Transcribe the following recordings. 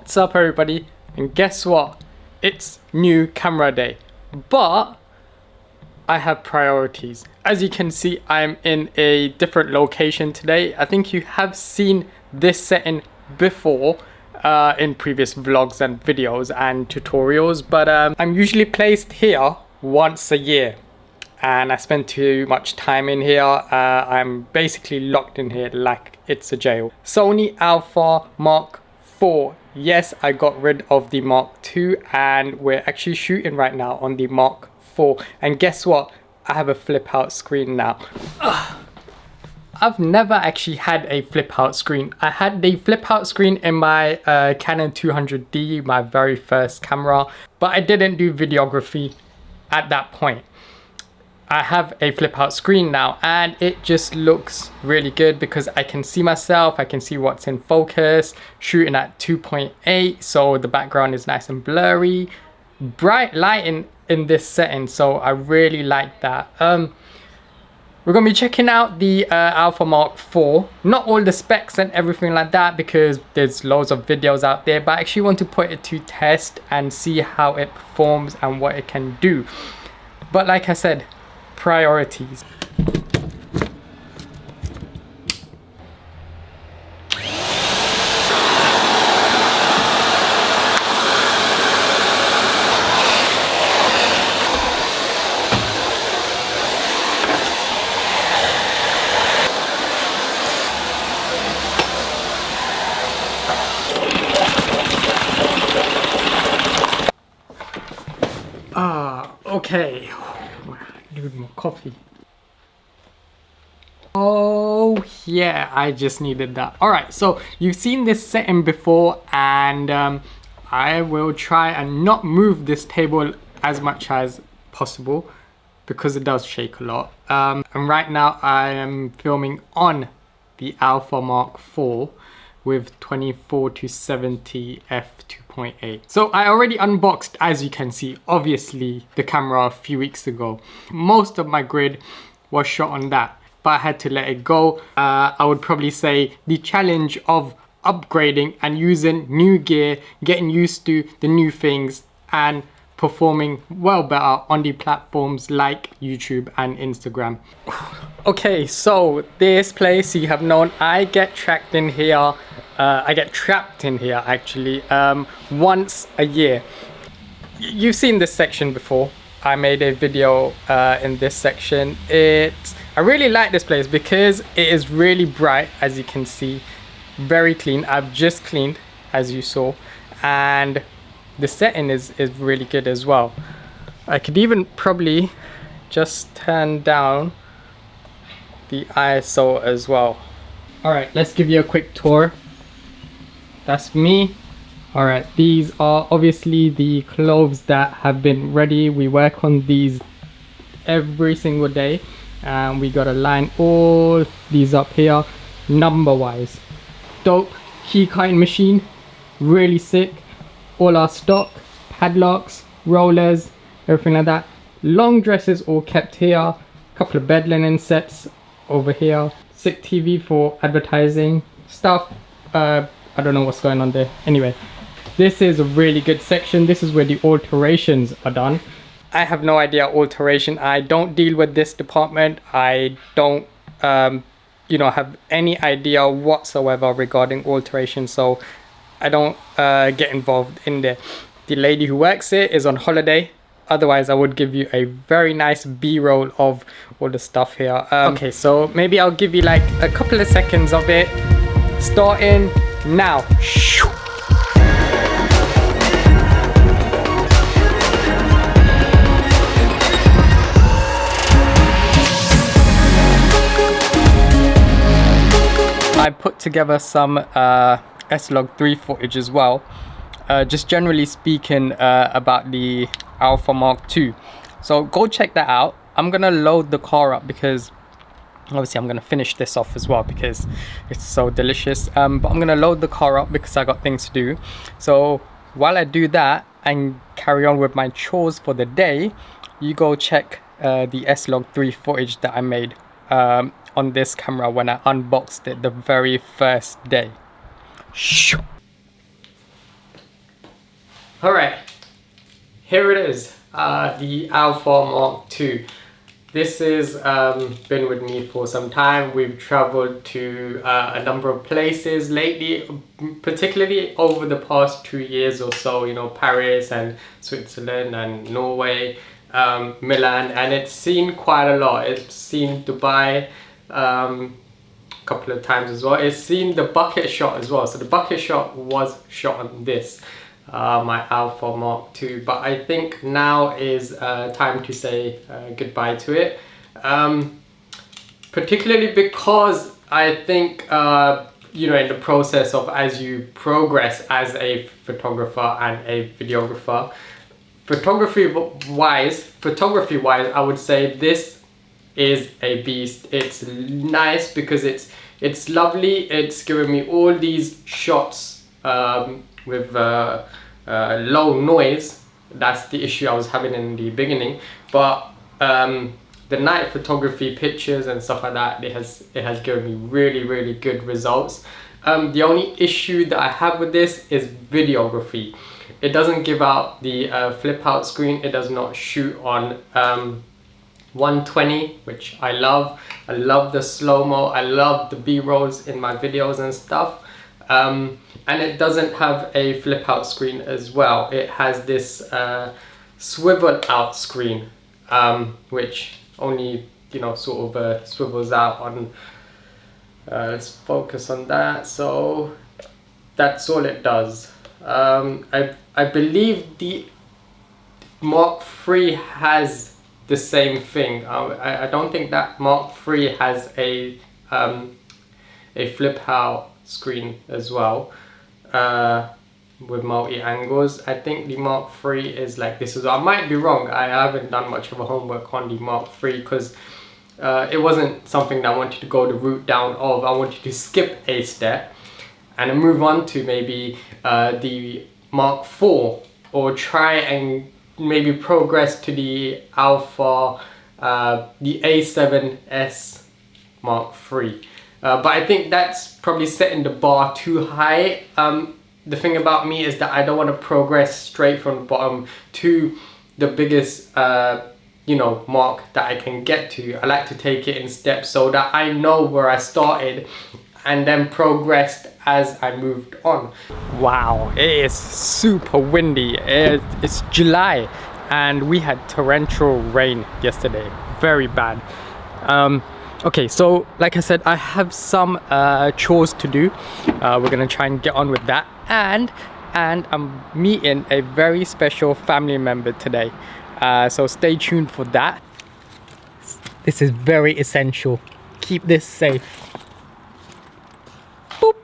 What's up everybody? And guess what? It's new camera day, but I have priorities. As you can see, I'm in a different location today. I think you have seen this setting before in previous vlogs and videos and tutorials, but I'm usually placed here once a year and I spend too much time in here. I'm basically locked in here like it's a jail. Sony Alpha Mark IV. Yes, I got rid of the Mark II and we're actually shooting right now on the Mark IV. And guess what? I have a flip out screen now. I've never actually had a flip out screen. I had the flip out screen in my Canon 200D, my very first camera, but I didn't do videography at that point. I have a flip out screen now and it just looks really good because I can see myself, I can see what's in focus, shooting at 2.8, so the background is nice and blurry, bright lighting in this setting, so I really like that. We're gonna be checking out the Alpha Mark IV, not all the specs and everything like that because there's loads of videos out there, but I actually want to put it to test and see how it performs and what it can do. But like I said, priorities. Okay. Need more coffee. Oh yeah, I just needed that. Alright, so you've seen this setting before and I will try and not move this table as much as possible because it does shake a lot. And right now I am filming on the Alpha Mark IV with 24 to 70 f2.8. So I already unboxed, as you can see, obviously the camera a few weeks ago. Most of my grid was shot on that, but I had to let it go. I would probably say the challenge of upgrading and using new gear, getting used to the new things and performing well better on the platforms like YouTube and Instagram. Okay, so this place you have known, I get trapped in here. I get trapped in here actually once a year. You've seen this section before. I made a video in this section. I really like this place because it is really bright, as you can see, very clean. I've just cleaned, as you saw, and the setting is really good as well. I could even probably just turn down the ISO as well. Alright, let's give you a quick tour. That's me. Alright, these are obviously the clothes that have been ready. We work on these every single day and we gotta line all these up here number wise. Dope key cutting machine, really sick. All our stock, padlocks, rollers, everything like that. Long dresses all kept here. Couple of bed linen sets over here. Sick TV for advertising stuff. I don't know what's going on there. Anyway, this is a really good section. This is where the alterations are done. I have no idea alteration. I don't deal with this department. I don't have any idea whatsoever regarding alteration, so I don't get involved in there. The lady who works here is on holiday. Otherwise, I would give you a very nice B-roll of all the stuff here. Okay, so maybe I'll give you like a couple of seconds of it. Starting now. I put together some S-Log3 footage as well, just generally speaking about the Alpha Mark II. So go check that out. I'm gonna load the car up because obviously I'm gonna finish this off as well because it's so delicious. But I'm gonna load the car up because I got things to do. So while I do that and carry on with my chores for the day, you go check the S-Log3 footage that I made on this camera when I unboxed it the very first day. All right, here it is, the Alpha Mark II. This has been with me for some time. We've traveled to a number of places lately, particularly over the past 2 years or so, you know, Paris and Switzerland and Norway, Milan, and it's seen quite a lot. It's seen Dubai a couple of times as well. It's seen the bucket shot as well. So the bucket shot was shot on this, my Alpha Mark II, but I think now is time to say goodbye to it, particularly because I think you know, in the process of, as you progress as a photographer and a videographer, photography wise I would say this is a beast. It's nice because it's lovely. It's giving me all these shots with low noise. That's the issue I was having in the beginning, but the night photography pictures and stuff like that, it has given me really good results. The only issue that I have with this is videography. It doesn't give out the flip out screen. It does not shoot on 120, which I love. I love the slow-mo. I love the B-rolls in my videos and stuff. And it doesn't have a flip out screen as well. It has this swivel out screen, which only, you know, sort of swivels out on, let's focus on that. So that's all it does. I believe the Mark III has the same thing. I don't think that Mark III has a flip out screen as well, with multi angles. I think the Mark III is like this. I might be wrong. I haven't done much of a homework on the Mark III because it wasn't something that I wanted to go the route down of. I wanted to skip a step and move on to maybe the Mark IV, or try and maybe progress to the Alpha, the A7S Mark III. But I think that's probably setting the bar too high. The thing about me is that I don't want to progress straight from the bottom to the biggest you know, mark that I can get to. I like to take it in steps so that I know where I started and then progressed as I moved on. Wow, it is super windy. It's July and we had torrential rain yesterday, very bad. Okay, so like I said, I have some chores to do. We're gonna try and get on with that, and I'm meeting a very special family member today, so stay tuned for that. This is very essential. Keep this safe. Boop.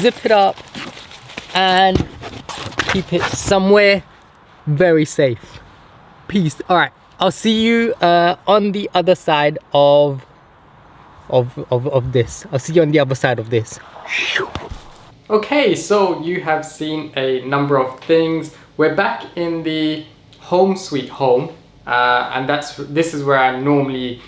Zip it up and keep it somewhere very safe. Peace. All right, I'll see you on the other side of this. I'll see you on the other side of this. Okay, so you have seen a number of things. We're back in the home sweet home, and this is where I normally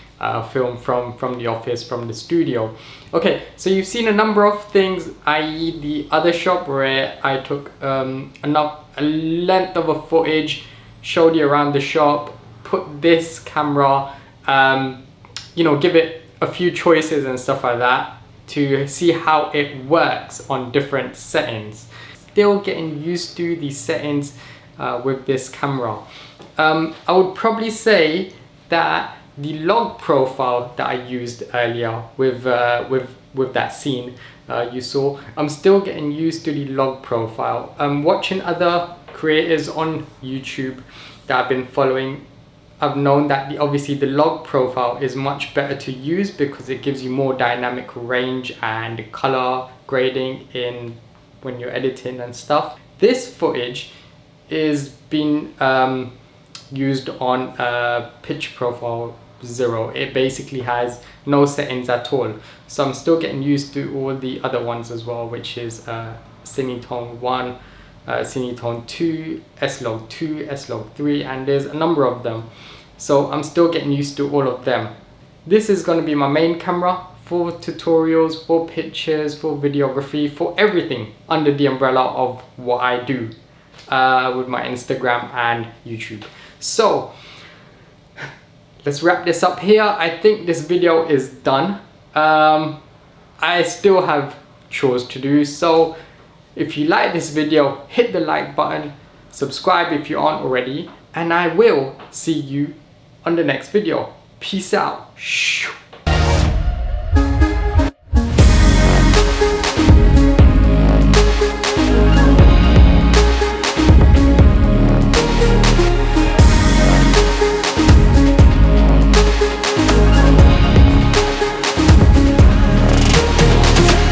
film from the office, from the studio. Okay, so you've seen a number of things, i.e. the other shop where I took a length of a footage, showed you around the shop, put this camera, you know, give it a few choices and stuff like that to see how it works on different settings. Still getting used to the settings with this camera. I would probably say that the log profile that I used earlier with that scene you saw, I'm still getting used to the log profile. I'm watching other creators on YouTube that I've been following. I've known that obviously the log profile is much better to use because it gives you more dynamic range and color grading in when you're editing and stuff. This footage is being used on pitch profile 0. It basically has no settings at all. So I'm still getting used to all the other ones as well, which is Cinetone 1, Cinetone 2, S-Log 2, S-Log 3, and there's a number of them. So I'm still getting used to all of them. This is going to be my main camera for tutorials, for pictures, for videography, for everything under the umbrella of what I do. with my Instagram and YouTube. So let's wrap this up here. I think this video is done. I still have chores to do, so if you like this video, hit the like button, subscribe if you aren't already, and I will see you on the next video. Peace out.